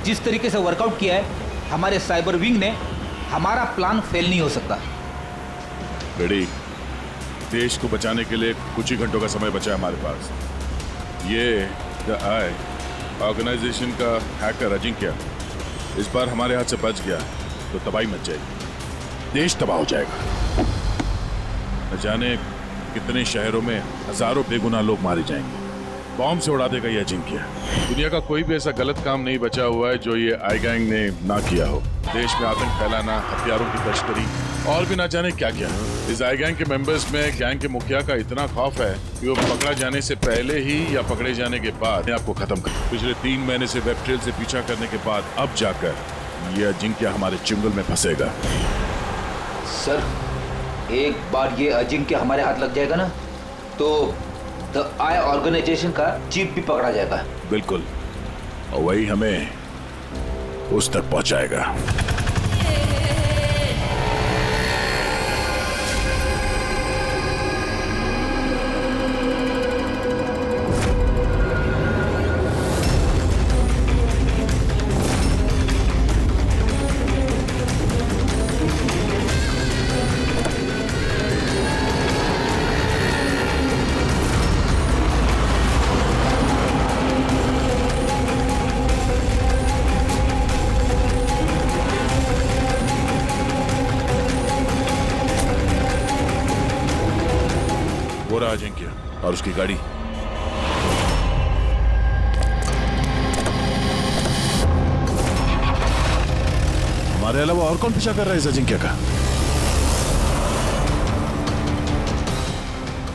जिस तरीके से वर्कआउट किया है हमारे साइबर विंग ने, हमारा प्लान फेल नहीं हो सकता। बेटी, देश को बचाने के लिए कुछ ही घंटों का समय बचा है हमारे पास। ये द आई ऑर्गेनाइजेशन का हैकर अजिंक्य इस बार हमारे हाथ से बच गया तो तबाही मच जाएगी, देश तबाह हो जाएगा। न जाने कितने शहरों में हजारों बेगुनाह लोग मारे जाएंगे। बॉम्ब से उड़ा देगा ये अजिंक्य। दुनिया का कोई भी ऐसा गलत काम नहीं बचा हुआ है जो ये आई गैंग ने ना किया हो। देश में आतंक फैलाना, हथियारों की तस्करी और भी ना जाने क्या क्या। इस आई गैंग के मेंबर्स में गैंग के मुखिया का इतना खौफ है कि वो पकड़ा जाने से पहले ही या पकड़े जाने के बाद आपको खत्म कर। पिछले 3 महीने से वेब ट्रेल से पीछा करने के बाद अब जाकर ये अजिंक्य हमारे चुंगल में फंसेगा। सर, एक बार ये अजिंक्य हमारे हाथ लग जाएगा ना तो द आई ऑर्गेनाइजेशन का चीफ भी पकड़ा जाएगा। बिल्कुल, और वही हमें उस तक पहुंचाएगा। वो रहा अजिंक्य और उसकी गाड़ी। हमारे अलावा और कौन पीछा कर रहा है इस अजिंक्य का?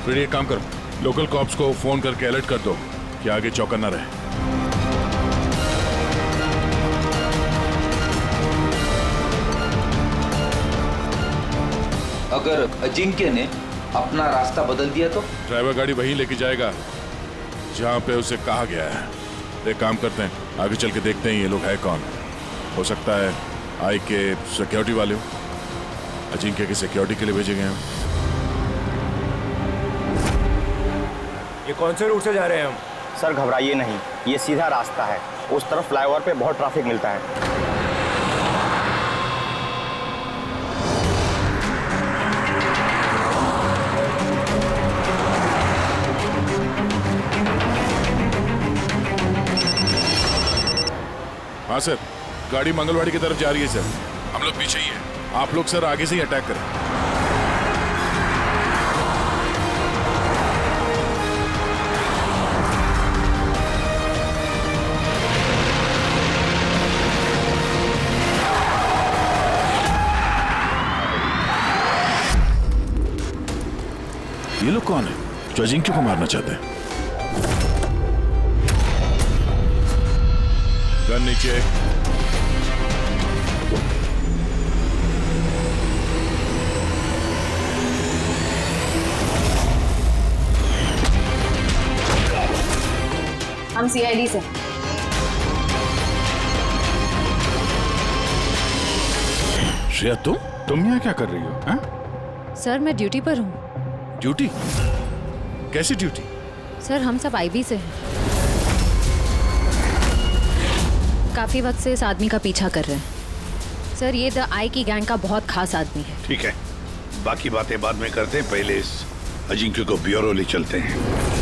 फिर एक काम करो, लोकल कॉप्स को फोन करके अलर्ट कर दो कि आगे चौकन्ना रहे। अगर अजिंक्य ने अपना रास्ता बदल दिया तो? ड्राइवर गाड़ी वहीं लेके जाएगा जहां पे उसे कहा गया है। एक काम करते हैं, आगे चल के देखते हैं ये लोग है कौन। हो सकता है आई के सिक्योरिटी वाले हो, अजिंक्य की सिक्योरिटी के लिए भेजे गए हैं। ये कौन से रूट से जा रहे हैं हम? सर घबराइए नहीं, ये सीधा रास्ता है। उस तरफ फ्लाईओवर पे बहुत ट्रैफिक मिलता है। हाँ सर, गाड़ी मंगलवाड़ी की तरफ जा रही है सर। हम लोग पीछे ही हैं। आप लोग सर आगे से ही अटैक करें। ये लोग कौन है जो अजिंक्य को मारना चाहते हैं? गन नीचे। हम सीआईडी से। श्रेया, तुम यहाँ क्या कर रही हो? हाँ? सर मैं ड्यूटी पर हूँ। ड्यूटी? कैसी ड्यूटी? सर हम सब आईबी से हैं। काफी वक्त से इस आदमी का पीछा कर रहे हैं। सर ये द आई की गैंग का बहुत खास आदमी है। ठीक है, बाकी बातें बाद में करते हैं, पहले इस अजिंक्य को ब्यूरो ले चलते हैं।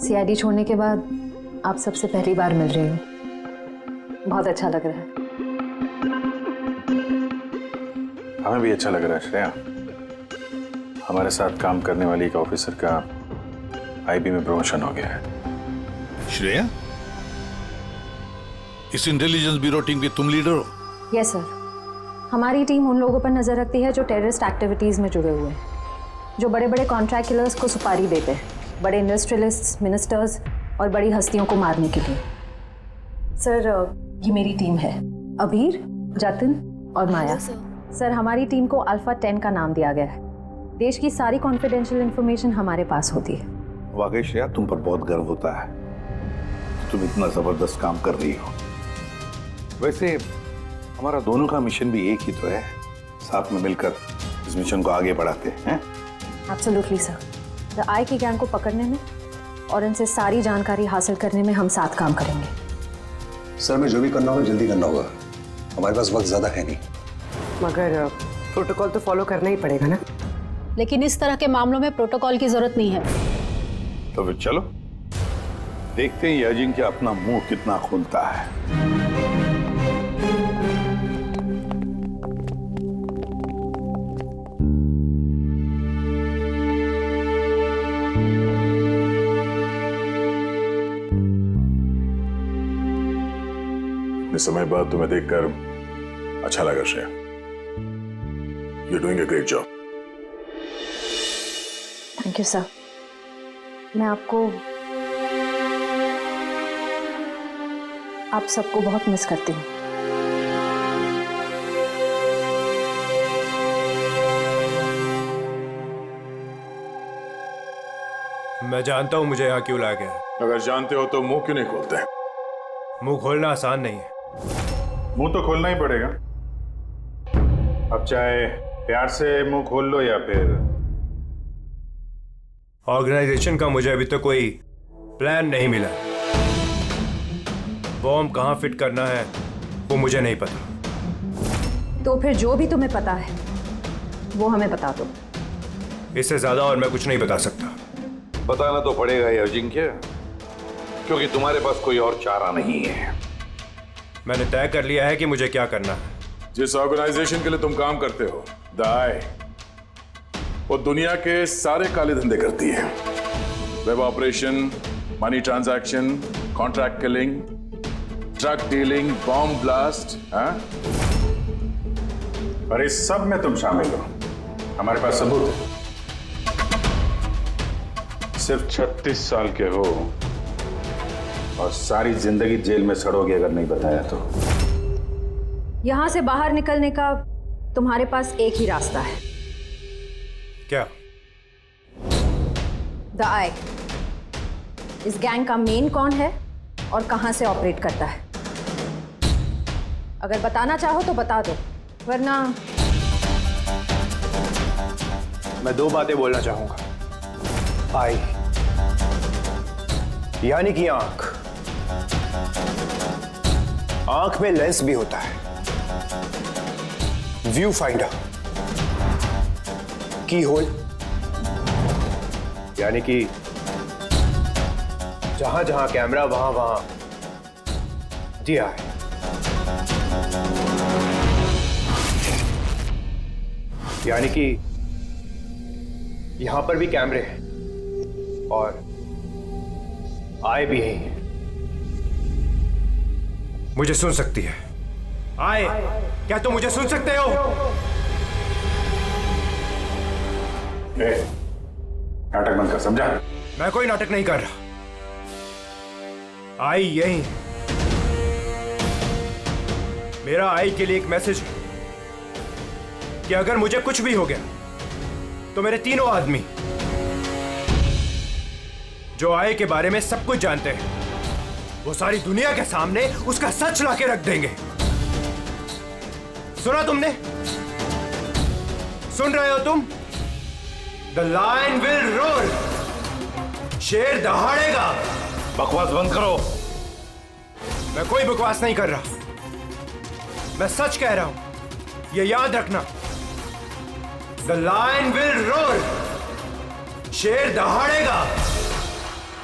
सीआईडी छोड़ने के बाद आप सबसे पहली बार मिल रही हूँ, बहुत अच्छा लग रहा है। हमें भी अच्छा लग रहा है श्रेया। हमारे साथ काम करने वाली एक ऑफिसर का आईबी में प्रमोशन हो गया है। श्रेया, इस इंटेलिजेंस ब्यूरो टीम की तुम लीडर हो? यस सर, हमारी टीम उन लोगों पर नजर रखती है जो टेररिस्ट एक्टिविटीज में जुड़े हुए हैं, जो बड़े बड़े कॉन्ट्रैक्ट किलर्स को सुपारी देते हैं, बड़े इंडस्ट्रियलिस्ट्स, मिनिस्टर्स और बड़ी हस्तियों को मारने के लिए। सर ये मेरी टीम है, अबीर, जतिन और माया। सर हमारी टीम को अल्फा 10 का नाम दिया गया है। देश की सारी कॉन्फिडेंशियल इंफॉर्मेशन हमारे पास होती है। वाकई श्रेया, तुम पर बहुत गर्व होता है। तुम इतना जबरदस्त काम कर रही हो। वैसे हमारा दोनों का मिशन भी एक ही तो है, साथ में मिलकर इस मिशन को आगे बढ़ाते हैं। Absolutely sir. द आई की गैंग को पकड़ने में और इनसे सारी जानकारी हासिल करने में हम साथ काम करेंगे। सर, हमें जो भी करना होगा जल्दी करना होगा, हमारे पास वक्त ज्यादा है नहीं। मगर प्रोटोकॉल तो फॉलो करना ही पड़ेगा ना। लेकिन इस तरह के मामलों में प्रोटोकॉल की जरूरत नहीं है। तो फिर चलो देखते हैं ये अजिंक्य अपना मुंह कितना खोलता है। इतने समय बाद तुम्हें देखकर अच्छा लगा Shreya. You're doing a great job. Thank you sir. मैं आप सबको बहुत मिस करती हूँ। मैं जानता हूँ मुझे यहाँ क्यों लाया गया। अगर जानते हो तो मुंह क्यों नहीं खोलते? मुंह खोलना आसान नहीं है। मुंह तो खोलना ही पड़ेगा। अब चाहे प्यार से मुंह खोल लो या फिर ऑर्गेनाइजेशन का मुझे अभी तक कोई प्लान नहीं मिला। बॉम्ब कहाँ फिट करना है वो मुझे नहीं पता। तो फिर जो भी तुम्हें पता है वो हमें बता दो। इससे ज्यादा और मैं कुछ नहीं बता सकता। बताना तो पड़ेगा ये अजिंक्य, क्योंकि तुम्हारे पास कोई और चारा नहीं है। मैंने तय कर लिया है कि मुझे क्या करना है। जिस ऑर्गेनाइजेशन के लिए तुम काम करते हो, द आई, वो दुनिया के सारे काले धंधे करती है। Web operation, money transaction, contract killing, drug dealing, bomb blast. पर इस सब में तुम शामिल हो। हमारे पास सबूत है। सिर्फ 36 साल के हो और सारी जिंदगी जेल में सड़ोगे अगर नहीं बताया तो। यहां से बाहर निकलने का तुम्हारे पास एक ही रास्ता है। क्या? द आई। इस गैंग का मेन कौन है और कहां से ऑपरेट करता है? अगर बताना चाहो तो बता दो, वरना मैं 2 बातें बोलना चाहूंगा। आई यानी कि आंख। आंख में लेंस भी होता है, व्यू फाइंडर, की होल, यानी कि जहां जहां कैमरा वहां वहां दिया है। यानी कि यहां पर भी कैमरे हैं और आए भी हैं। मुझे सुन सकती है? आए, क्या तुम मुझे सुन सकते हो? नाटक बंद कर, समझा? मैं कोई नाटक नहीं कर रहा। आई यही। मेरा आई के लिए एक मैसेज है कि अगर मुझे कुछ भी हो गया तो मेरे तीनों आदमी जो आई के बारे में सब कुछ जानते हैं, वो सारी दुनिया के सामने उसका सच लाके रख देंगे। सुना तुमने? सुन रहे हो तुम? The lion will roar. शेर दहाड़ेगा। बकवास बंद करो। मैं कोई बकवास नहीं कर रहा, मैं सच कह रहा हूं। ये याद रखना, द लायन विल रोर। शेर दहाड़ेगा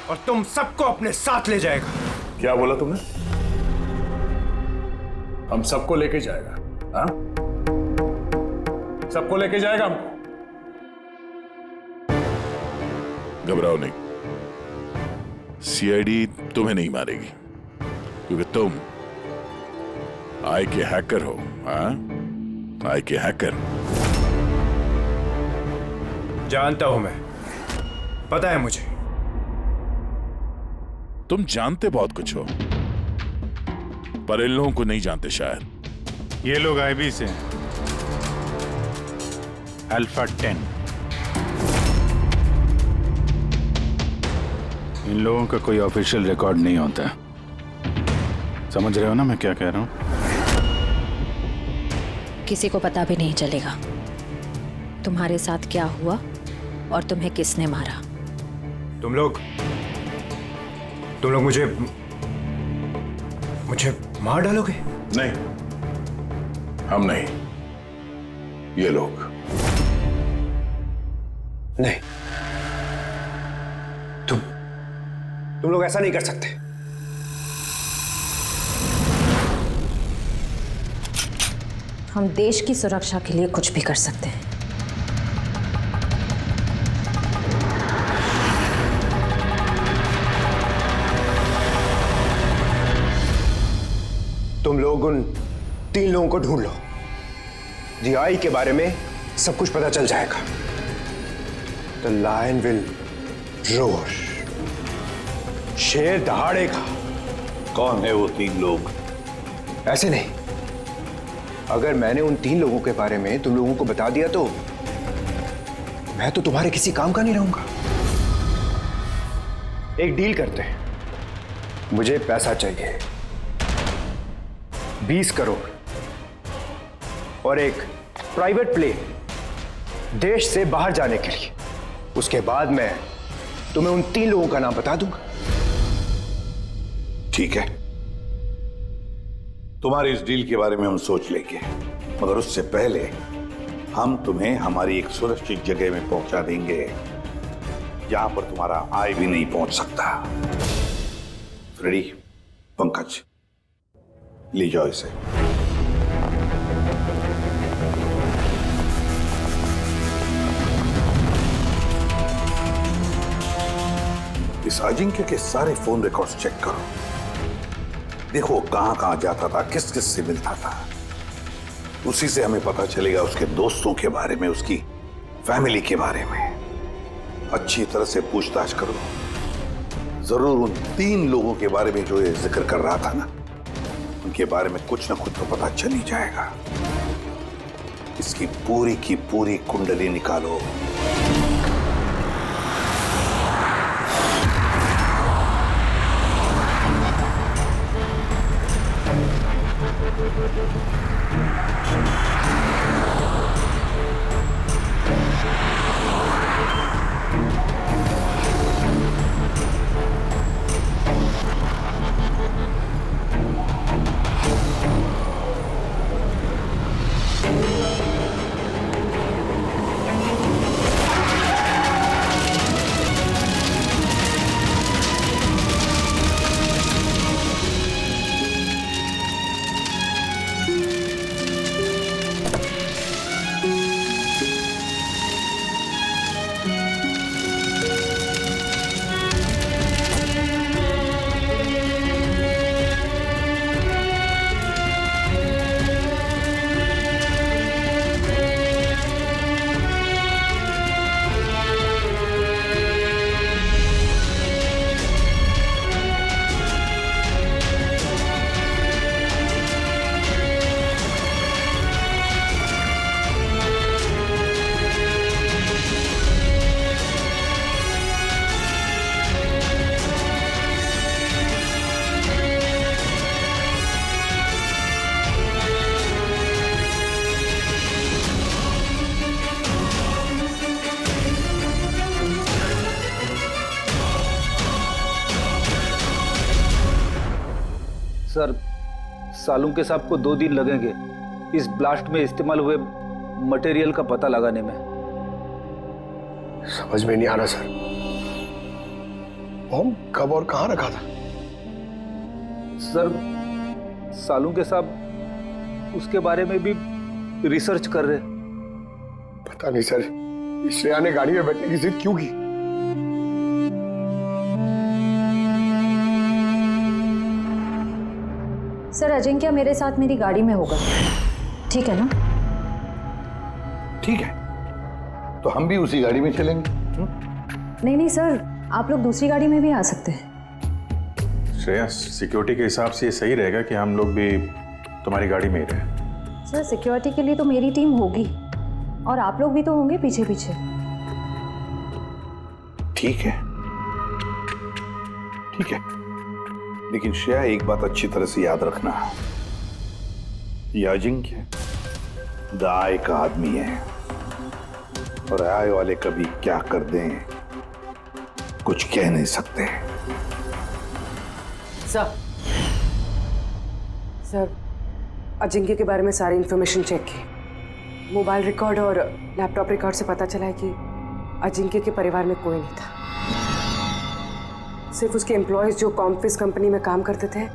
और तुम सबको अपने साथ ले जाएगा। क्या बोला तुमने? हम सबको लेके जाएगा? हाँ, सबको लेके जाएगा हमको। घबराओ नहीं, सीआईडी तुम्हें नहीं मारेगी, क्योंकि तुम आई के हैकर हो। हाँ, आई के हैकर। जानता हूं मैं, पता है मुझे। तुम जानते बहुत कुछ हो, पर इन लोगों को नहीं जानते शायद। ये लोग आईबी से हैं, अल्फा 10। इन लोगों का कोई ऑफिशियल रिकॉर्ड नहीं होता। समझ रहे हो ना मैं क्या कह रहा हूँ? किसी को पता भी नहीं चलेगा तुम्हारे साथ क्या हुआ और तुम्हें किसने मारा। तुम लोग मुझे मार डालोगे? नहीं, हम नहीं, ये लोग। नहीं, तुम लोग ऐसा नहीं कर सकते। हम देश की सुरक्षा के लिए कुछ भी कर सकते हैं। तुम लोग उन 3 लोगों को ढूंढ लो। जीआई के बारे में सब कुछ पता चल जाएगा। The lion will roar. शेर दहाड़ेगा। कौन है वो 3 लोग? ऐसे नहीं, अगर मैंने उन 3 लोगों के बारे में तुम लोगों को बता दिया तो मैं तो तुम्हारे किसी काम का नहीं रहूंगा। एक डील करते हैं। मुझे पैसा चाहिए 20 करोड़ और एक प्राइवेट प्लेन देश से बाहर जाने के लिए। उसके बाद मैं तुम्हें उन 3 लोगों का नाम बता दूंगा। ठीक है, तुम्हारी इस डील के बारे में हम सोच लेंगे, मगर उससे पहले हम तुम्हें हमारी एक सुरक्षित जगह में पहुंचा देंगे जहां पर तुम्हारा आय भी नहीं पहुंच सकता। रेडी? पंकज, ले जाओ इसे। इस अजिंक्य के सारे फोन रिकॉर्ड्स चेक करो। देखो कहां कहां जाता था, किस किस से मिलता था। उसी से हमें पता चलेगा उसके दोस्तों के बारे में, उसकी फैमिली के बारे में। अच्छी तरह से पूछताछ करो। जरूर उन 3 लोगों के बारे में जो ये जिक्र कर रहा था ना, उनके बारे में कुछ ना कुछ तो पता चल ही जाएगा। इसकी पूरी की पूरी कुंडली निकालो। सर, सालुंके साहब को 2 दिन लगेंगे इस ब्लास्ट में इस्तेमाल हुए मटेरियल का पता लगाने में। समझ में नहीं आ रहा सर, बॉम्ब कब और कहां रखा था? सर, सालुंके साहब उसके बारे में भी रिसर्च कर रहे। पता नहीं सर, श्रेया ने गाड़ी में बैठने की जिद क्यों की? सर, अजिंक्य मेरे साथ मेरी गाड़ी में होगा, ठीक है ना? ठीक है, तो हम भी उसी गाड़ी में चलेंगे। नहीं सर, आप लोग दूसरी गाड़ी में भी आ सकते हैं। श्रेया, सिक्योरिटी के हिसाब से ये सही रहेगा कि हम लोग भी तुम्हारी गाड़ी में ही रहें। सर, सिक्योरिटी के लिए तो मेरी टीम होगी और आप लोग भी तो होंगे पीछे पीछे। ठीक है, ठीक है, लेकिन श्रेया एक बात अच्छी तरह से याद रखना, ये अजिंक्य द आई का आदमी है और आई वाले कभी क्या कर दें कुछ कह नहीं सकते। सर, अजिंक्य के बारे में सारी इंफॉर्मेशन चेक की। मोबाइल रिकॉर्ड और लैपटॉप रिकॉर्ड से पता चला है कि अजिंक्य के परिवार में कोई नहीं था। सिर्फ उसके एम्प्लॉयज जो कॉम्फिस कंपनी में काम करते थे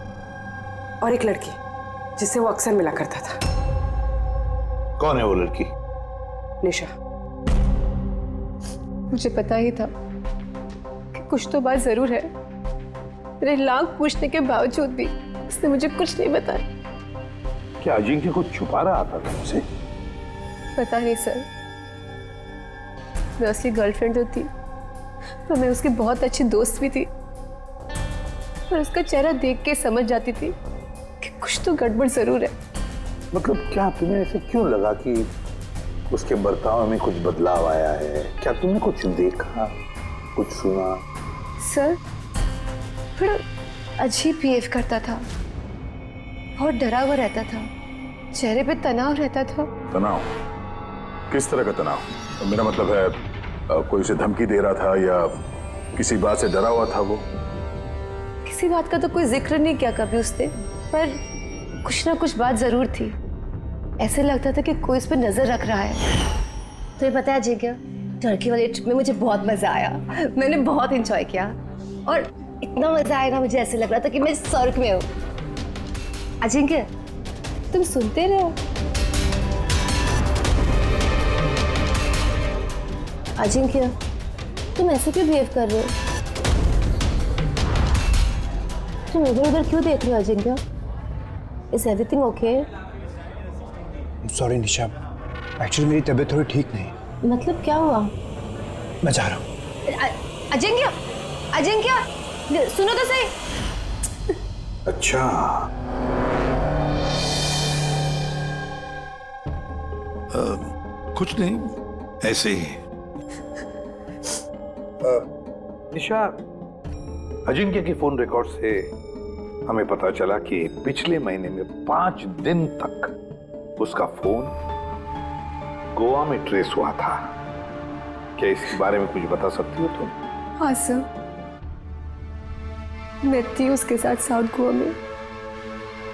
और एक लड़की जिससे वो अक्सर मिला करता था। कौन है वो लड़की? निशा। मुझे पता ही था कि कुछ तो बात जरूर है। मेरे लाख पूछने के बावजूद भी उसने मुझे कुछ नहीं बताया। क्या अजिंक्य को छुपा रहा था तुमसे? पता नहीं सर, मैं उसकी गर्लफ्रेंड तो थी, तो मैं उसकी बहुत अच्छी दोस्त भी थी, और उसका चेहरा देख के समझ जाती थी कि कुछ तो गड़बड़ जरूर है। मतलब क्या तुम्हें ऐसे क्यों लगा कि उसके बर्ताव में कुछ बदलाव आया है? क्या तुमने कुछ देखा, कुछ सुना? सर, थोड़ा अजीब बिहेव करता था, बहुत डरा हुआ रहता था, चेहरे पे तनाव रहता था। तनाव? किस तरह का तनाव? तो मेरा मतलब है कोई उसे धमकी दे रहा था या किसी बात से डरा हुआ था वो? किसी बात का तो कोई जिक्र नहीं किया कभी उसने, पर कुछ ना कुछ बात जरूर थी। ऐसे लगता था कि कोई उस पर नजर रख रहा है। तुम्हें पता है अजिंक्य, टर्की वाली ट्रिप में मुझे बहुत मजा आया। मैंने बहुत एंजॉय किया और इतना मजा आया ना, मुझे ऐसे लग रहा था कि मैं स्वर्ग में हूँ। अजिंक्य, तुम सुनते रहो। अजिंक्य, तुम ऐसे क्यों बिहेव कर रहे हो? तुम इधर उधर क्यों देख रहे हो Ajinkya? Is everything okay? Sorry Nisha, actually मेरी तबीयत थोड़ी ठीक नहीं। मतलब क्या हुआ? मैं जा रहा हूँ। अजिंक्य, अजिंक्य, सुनो तो सही। अच्छा, कुछ नहीं, ऐसे ही। निशा, अजिंक्य की फोन रिकॉर्ड से हमें पता चला कि पिछले महीने में 5 दिन तक उसका फोन गोवा में ट्रेस हुआ था। क्या इसके बारे में कुछ बता सकती हो तुम? हाँ सर, मैं थी उसके साथ साउथ गोवा में,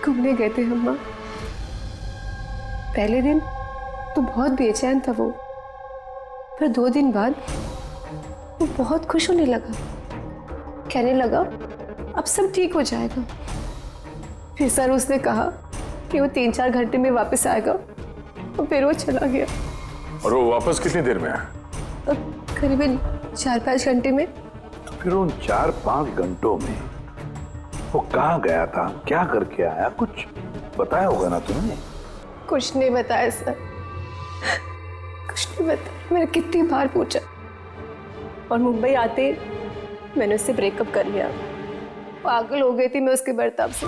घूमने गए थे हम। पहले दिन तो बहुत बेचैन था वो, पर 2 दिन बाद वो बहुत खुश होने लगा, कहने लगा अब सब ठीक हो जाएगा। फिर सर उसने कहा कि वो 3-4 घंटे में वापस आएगा, और फिर वो चला गया। और वो वापस कितनी देर में आया? करीबन 4-5 घंटे में। तो फिर उन 4-5 घंटों में वो कहाँ गया था, क्या करके आया, कुछ बताया होगा ना तुमने? कुछ नहीं बताया सर, कुछ नहीं बताया। मैंने कितनी बार पूछा, और मुंबई आते मैंने उससे ब्रेकअप कर लिया। पागल हो गई थी मैं उसके बर्ताव से,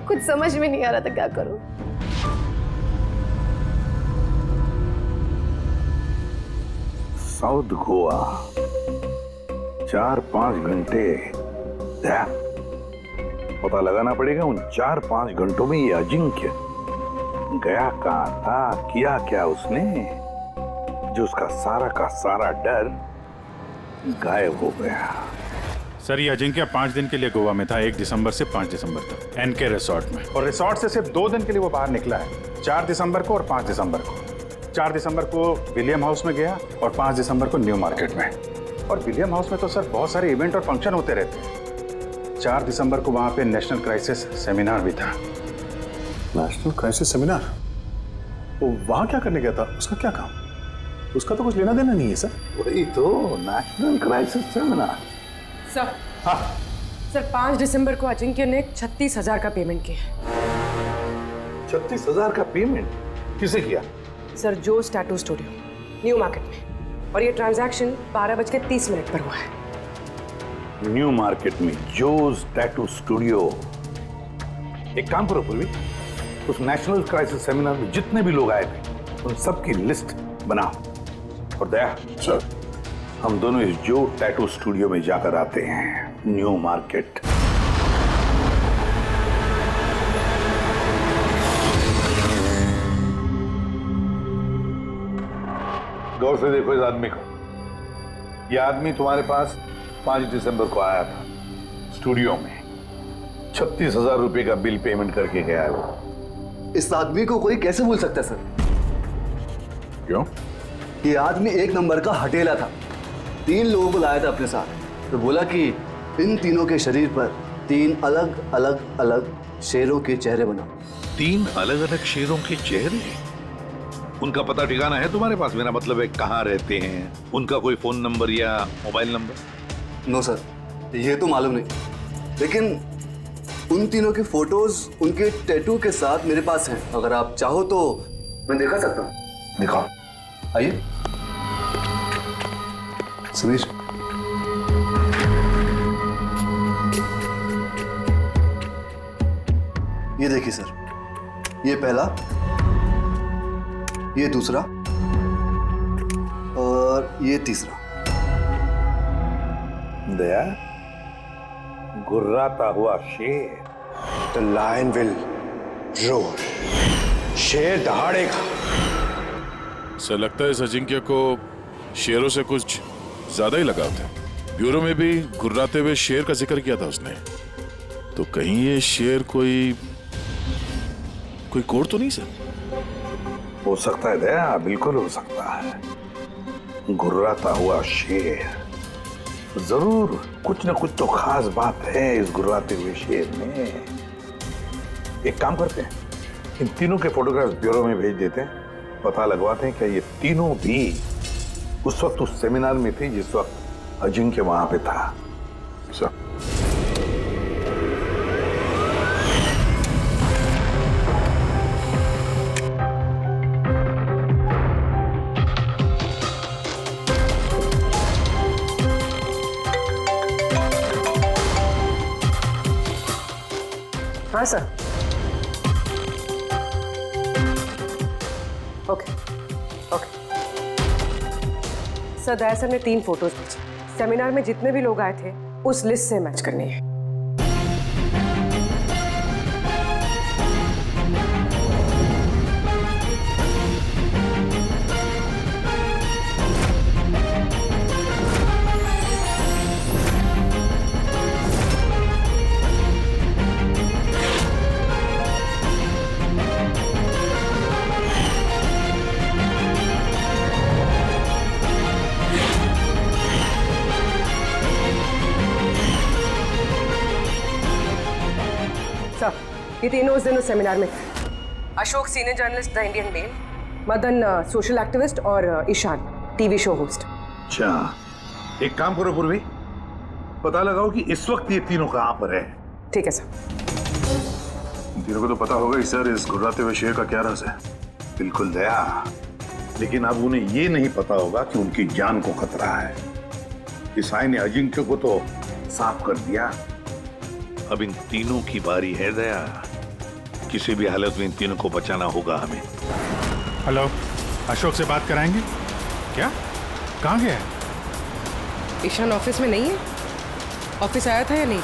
कुछ समझ में नहीं आ रहा था क्या करूं। साउथ गोवा 4-5 घंटे, पता लगाना पड़ेगा उन 4-5 घंटों में ये अजिंक्य गया कहाँ था, किया क्या उसने, जो उसका सारा का सारा डर गायब हो गया। सर, ये अजिंक्य 5 दिन के लिए गोवा में था, 1 दिसंबर से 5 दिसंबर तक एनके रिसोर्ट में। और रिसोर्ट से सिर्फ 2 दिन के लिए वो बाहर निकला है, 4 दिसंबर को और 5 दिसंबर को। 4 दिसंबर को विलियम हाउस में गया और 5 दिसंबर को न्यू मार्केट में। और विलियम हाउस में तो सर बहुत सारे इवेंट और फंक्शन होते रहते हैं। 4 दिसंबर को वहाँ पे नेशनल क्राइसिस सेमिनार भी था। National crisis seminar? वो वहाँ क्या करने गया था? उसका क्या काम? उसका तो कुछ लेना देना नहीं है सर। वही तो, नेशनल क्राइसिस सेमिनार। सर, हाँ सर 5 दिसंबर को अजिंक्य ने 36,000 का पेमेंट किया। 36,000 का पेमेंट किसे किया? सर, जोस टैटू स्टूडियो, न्यू मार्केट में। और ये ट्रांजैक्शन 12:30 पर हुआ है। न्यू मार्केट में जोस टैटू स्टूडियो। एक काम करो पूर्वी, उस नेशनल क्राइसिस सेमिनार में जितने भी लोग आए थे उन सबकी लिस्ट बनाओ। और दया सर, हम दोनों इस जो टैटू स्टूडियो में जाकर आते हैं। New market. गौर से देखो इस आदमी को। यह आदमी तुम्हारे पास 5 दिसंबर को आया था स्टूडियो में। 36,000 रुपए का बिल पेमेंट करके गया है वो। इस आदमी को कोई कैसे भूल सकता है सर? क्यों? ये आदमी एक नंबर का हटेला था। 3 लोगों को लाया था अपने साथ, तो बोला कि इन तीनों के शरीर पर 3 अलग अलग अलग शेरों के चेहरे बनाओ। 3 अलग अलग शेरों के चेहरे? उनका पता ठिकाना है तुम्हारे पास? मेरा मतलब है कहाँ रहते हैं, उनका कोई फोन नंबर या मोबाइल नंबर? नो सर, ये तो मालूम नहीं, लेकिन उन तीनों की फोटोज उनके टैटू के साथ मेरे पास हैं। अगर आप चाहो तो मैं दिखा सकता हूँ। दिखाओ। आइए समीर। ये देखिए सर, ये पहला, ये दूसरा और ये तीसरा। दया, गुर्राता हुआ शेर। The lion will roar. शेर दहाड़ेगा। सर लगता है इस अजिंक्य को शेरों से कुछ ज्यादा ही लगाव था। ब्यूरो में भी गुर्राते हुए शेर का जिक्र किया था उसने। तो कहीं ये शेर कोई कोड तो नहीं सर? हो सकता है दया, बिल्कुल हो सकता है। गुर्राता हुआ शेर, जरूर कुछ न कुछ तो खास बात है इस गुर्राते हुए शेर में। एक काम करते हैं, इन तीनों के फोटोग्राफ्स ब्यूरो में भेज देते हैं, पता लगवाते हैं क्या ये तीनों भी उस वक्त उस सेमिनार में थे जिस वक्त अजिंक्य वहां पे था। सर हाँ सर। ओके ओके सर, दया सर ने 3 फोटोज भेजी। सेमिनार में जितने भी लोग आए थे उस लिस्ट से मैच करनी है। ये तीनों उस दिन उस सेमिनार में थे। Ashok senior journalist the Indian Mail, Madan social activist और ईशान टीवी शो होस्ट। अच्छा, एक काम करो पूर्वी, पता लगाओ कि इस वक्त ये तीनों कहाँ पर है। ठीक है सर। तीनों को तो पता होगा ही सर इस गुर्राते हुए शेर का क्या राज है। बिल्कुल दया, लेकिन अब उन्हें ये नहीं पता होगा कि उनकी जान को खतरा है। इस साई ने अजिंक्य को तो साफ कर दिया, अब इन तीनों की बारी है दया। किसी भी हालत में इन तीनों को बचाना होगा हमें। हेलो, अशोक से बात कराएंगे क्या? कहाँ गया है? ईशान ऑफिस में नहीं है? ऑफिस आया था या नहीं?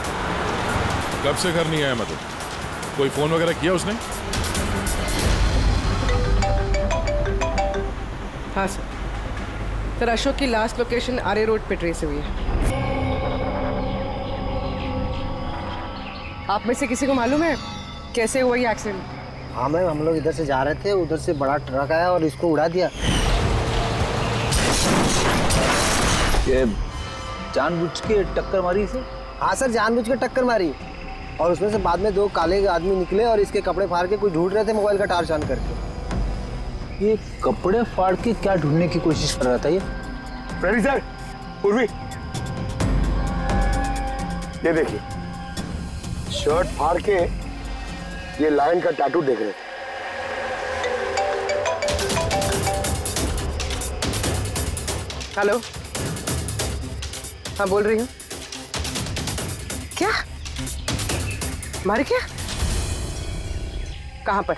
कब से घर नहीं आया? मतलब कोई फोन वगैरह किया उसने? हाँ सर, अशोक की लास्ट लोकेशन आरे रोड पे ट्रेस हुई है। आप में से किसी को मालूम है कैसे हुआ ये एक्सीडेंट? हाँ मैम, हम लोग इधर से जा रहे थे, उधर से बड़ा ट्रक आया और इसको उड़ा दिया। ये जानबूझ के टक्कर मारी इसे? हाँ सर, जानबूझ के टक्कर मारी। और उसमें से बाद में 2 काले आदमी निकले और इसके कपड़े फाड़ के कुछ ढूंढ रहे थे मोबाइल का टार्च ऑन करके। ये कपड़े फाड़ के क्या ढूंढने की कोशिश कर रहा था ये? फ्रेडी सर, पूर्वी, ये देखिए, शर्ट फाड़ के ये लायन का टैटू देख रहे थे। हेलो, हाँ बोल रही हूँ। क्या मारे? क्या? कहाँ पर?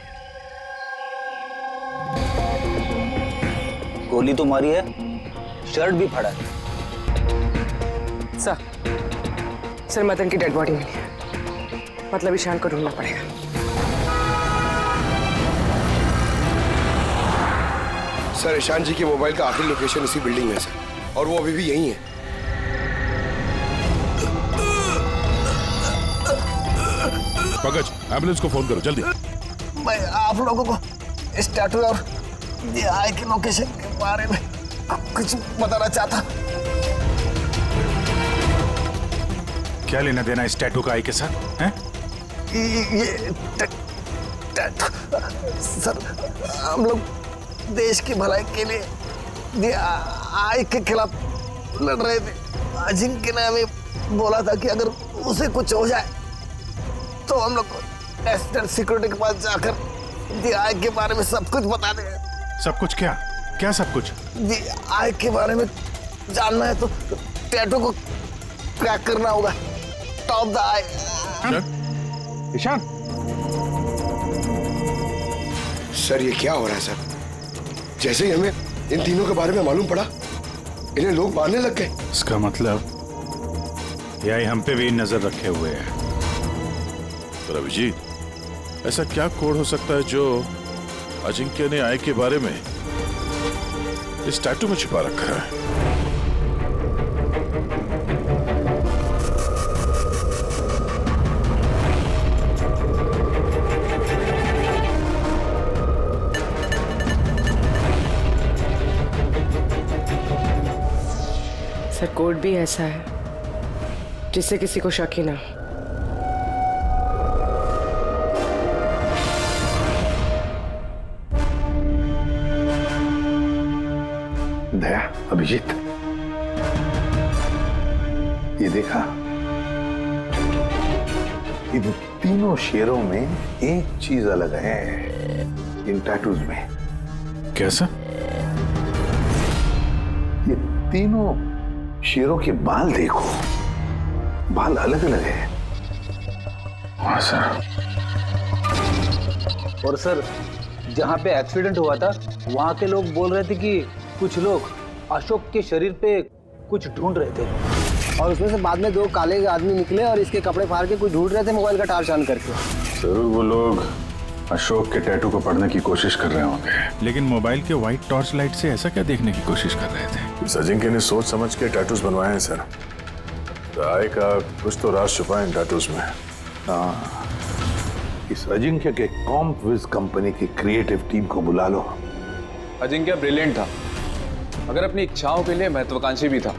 गोली तो मारी है, शर्ट भी फाड़ा है। सर, सर मदन की डेड बॉडी मिली है, मतलब ईशान को ढूंढना पड़ेगा। सर ईशान जी के मोबाइल का आखिरी लोकेशन इसी बिल्डिंग में है सर, और वो अभी भी यहीं है। पंकज, एम्बुलेंस को फोन करो जल्दी। मैं आप लोगों को इस टैटू और आई के लोकेशन के बारे में कुछ बताना चाहता। क्या लेना देना इस टैटू का आई के साथ हैं? ये टैटू सर, हम लोग देश की भलाई के लिए आई के खिलाफ लड़ रहे थे। अजिंक्य ने हमें बोला था कि अगर उसे कुछ हो जाए तो हम लोग नेशनल सिक्योरिटी के पास जाकर आई के बारे में सब कुछ बता दें। सब कुछ क्या? क्या सब कुछ? आई के बारे में जानना है तो टैटू को क्रैक करना होगा। Top the eye. Ishan, sir ये क्या हो रहा है सर? जैसे ही हमें इन तीनों के बारे में मालूम पड़ा, इन्हें लोग मारने लग गए। इसका मतलब ये आई हम पे भी नजर रखे हुए है। पर अभिजीत, ऐसा क्या कोड हो सकता है जो अजिंक्य ने आई के बारे में इस टैटू में छिपा रखा है? सर कोड भी ऐसा है जिससे किसी को शक ही ना हो। दया, अभिजीत, ये देखा, इन तीनों शेरों में एक चीज अलग है इन टैटूज में। कैसा? ये तीनों शेरों के बाल देखो, बाल अलग अलग है। हाँ सर। और सर, जहाँ पे एक्सीडेंट हुआ था वहाँ के लोग बोल रहे थे कि कुछ लोग अशोक के शरीर पे कुछ ढूंढ रहे थे, और उसमें से बाद में 2 काले आदमी निकले और इसके कपड़े फाड़ के कुछ ढूंढ रहे थे मोबाइल का टार छान करके। जरूर वो लोग अशोक के टैटू को पढ़ने की कोशिश कर रहे होंगे, लेकिन मोबाइल के व्हाइट टॉर्च लाइट से ऐसा क्या देखने की कोशिश कर रहे थे? इस अजिंक्य ने सोच समझ के टैटूज बनवाए हैं सर। तो आई का कुछ तो राज छुपा है इन टैटूज में। हाँ, इस अजिंक्य के कॉम्पविज कंपनी की क्रिएटिव टीम को बुला लो। अजिंक्य ब्रिलियंट था, मगर अपनी इच्छाओं के लिए महत्वाकांक्षी भी था।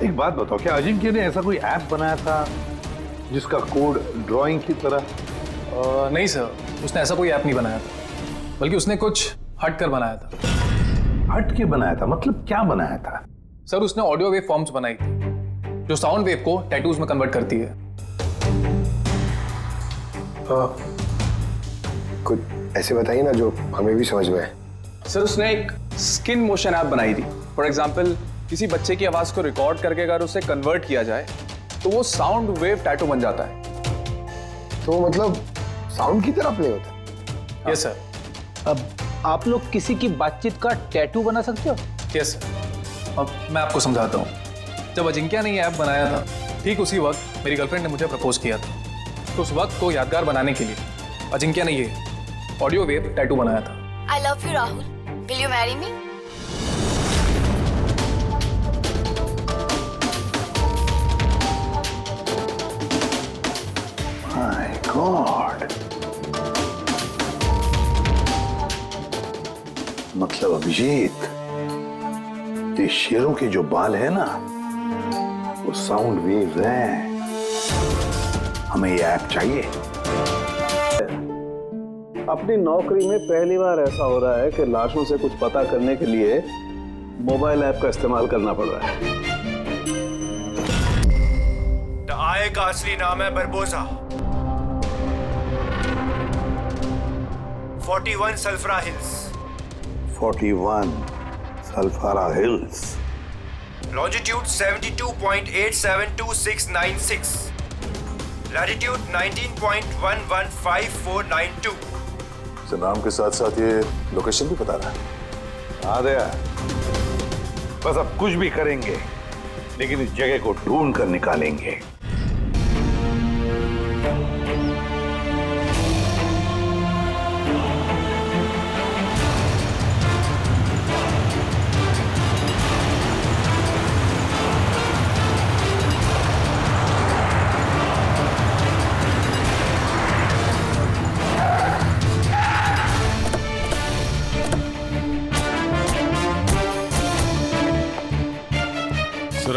एक बात बताओ, क्या अजिंक्य ने ऐसा कोई ऐप बनाया था जिसका कोड ड्राइंग की तरह? नहीं सर, उसने ऐसा कोई ऐप नहीं बनाया था, बल्कि उसने कुछ हट कर बनाया था। हट के बनाया था? मतलब क्या बनाया था? सर उसने ऑडियो वेव फॉर्म्स बनाई थी जो साउंड वेव को टैटूज में कन्वर्ट करती है। कुछ ऐसे बताइए ना जो हमें भी समझ में आए। सर उसने एक स्किन मोशन ऐप बनाई थी। फॉर एग्जाम्पल, किसी बच्चे की आवाज को रिकॉर्ड करके अगर उसे कन्वर्ट किया जाए तो वो साउंड वेव टैटू बन जाता है। तो मतलब साउंड की तरह प्ले होता है? Yes sir. अब आप लोग किसी की बातचीत का टैटू बना सकते हो? Yes sir. अब मैं आपको समझाता हूँ। जब अजिंक्य ने ये ऐप बनाया था, ठीक उसी वक्त मेरी गर्लफ्रेंड ने मुझे प्रपोज किया था। तो उस वक्त को यादगार बनाने के लिए अजिंक्य ने ये ऑडियो वेव टैटू बनाया था। I love you, Rahul. Will you marry me? My God. मतलब अभिजीत, ये शेरों के जो बाल है ना, वो साउंड वेव्स हैं। हमें ये ऐप चाहिए। अपनी नौकरी में पहली बार ऐसा हो रहा है कि लाशों से कुछ पता करने के लिए मोबाइल ऐप का इस्तेमाल करना पड़ रहा है। आय का असली नाम है बरबोसा। 41 सल्फरा हिल्स। 41 सल्फारा हिल्स। लॉन्जिट्यूड 72.872696। लैटिट्यूड 19.115492। नाम के साथ साथ ये लोकेशन भी बता रहा है। हाँ दया, बस अब कुछ भी करेंगे लेकिन इस जगह को ढूंढ कर निकालेंगे।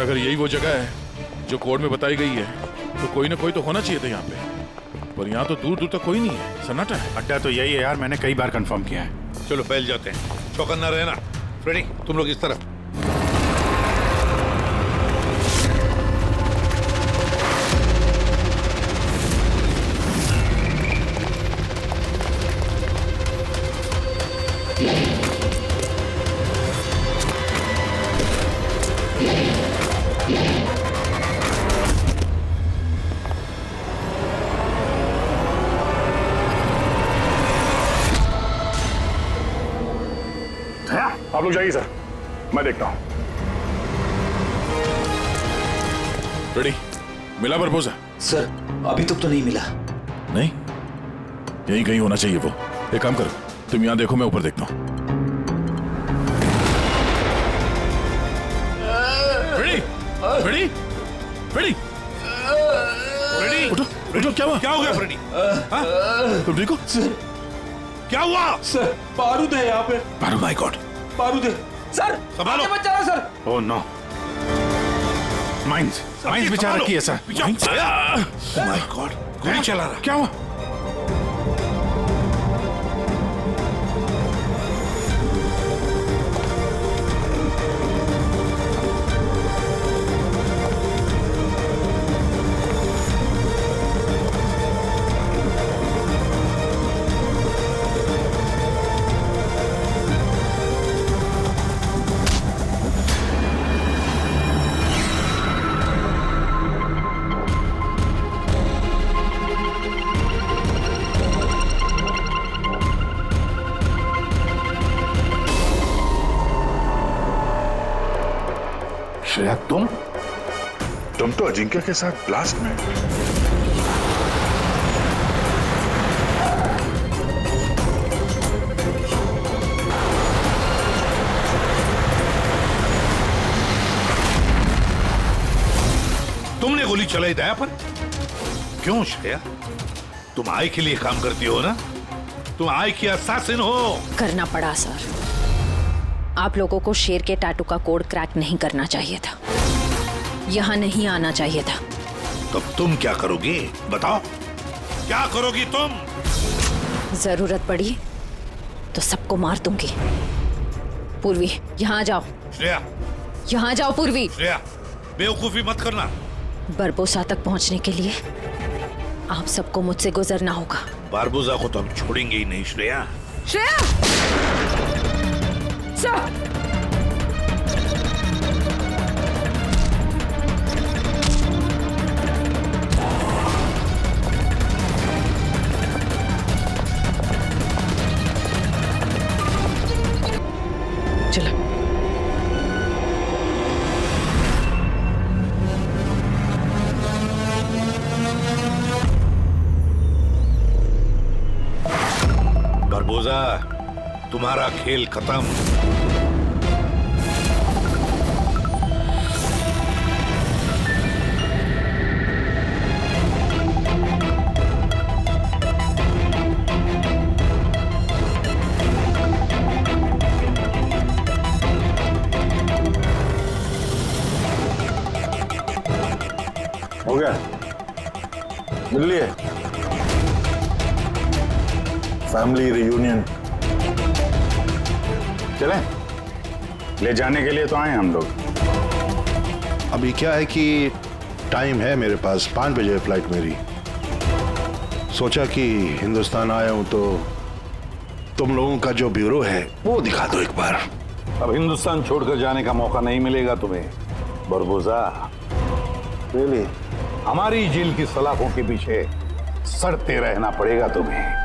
अगर यही वो जगह है जो कोड में बताई गई है तो कोई ना कोई तो होना चाहिए था यहाँ पे, पर यहाँ तो दूर दूर तक कोई नहीं है, सन्नाटा है। अड्डा तो यही है यार, मैंने कई बार कंफर्म किया है। चलो फैल जाते हैं, चौकन्ना रहना। फ्रेडी तुम लोग इस तरफ। आप लोग जाइए सर, मैं देखता हूँ। रेडी, मिला प्रपोजल? सर अभी तक तो नहीं मिला। नहीं, यहीं कहीं होना चाहिए वो। एक काम करो, तुम यहाँ देखो, मैं ऊपर देखता हूँ। रेडी, रेडी, रेडी, रेडी, उठो, उठो। क्या हुआ? क्या हो गया फ्रेडी? तुम ठीक हो? सर क्या हुआ? सर बारूद है यहाँ पे। बारूद? माय गॉड, बारूद है सर। संभालो। आगे मत जाना सर। ओह नो, माइंस बिचारा रखी है सर। माय गॉड, गोली चला रहा। क्या हुआ? श्रेया, तुम तो अजिंक्य के साथ ब्लास्ट में। तुमने गोली चलाई दया पर? क्यों श्रेया? तुम आई के लिए काम करती हो ना? तुम आई की असैसिन हो। करना पड़ा सर। आप लोगों को शेर के टैटू का कोड क्रैक नहीं करना चाहिए था, यहाँ नहीं आना चाहिए था। तब तुम क्या करोगी? बताओ, क्या करोगी तुम? जरूरत पड़ी तो सबको मार दूंगी। पूर्वी, यहाँ आ जाओ। श्रेया, यहाँ जाओ पूर्वी। श्रेया, बेवकूफी मत करना। बरबोसा तक पहुंचने के लिए आप सबको मुझसे गुजरना होगा। बारबोसा को तो हम छोड़ेंगे ही नहीं श्रेया। श्रेया! सर! चलो। बारबोसा, तुम्हारा खेल खत्म। हो गया, मिल लिए फैमिली रियूनियन। चलें, ले जाने के लिए तो आए हम लोग। अभी क्या है कि टाइम है मेरे पास, 5 बजे फ्लाइट मेरी। सोचा कि हिंदुस्तान आया हूं तो तुम लोगों का जो ब्यूरो है वो दिखा दो एक बार। अब हिंदुस्तान छोड़कर जाने का मौका नहीं मिलेगा तुम्हें बरबोसा। रियली? हमारी जेल की सलाखों के पीछे सड़ते रहना पड़ेगा तुम्हें।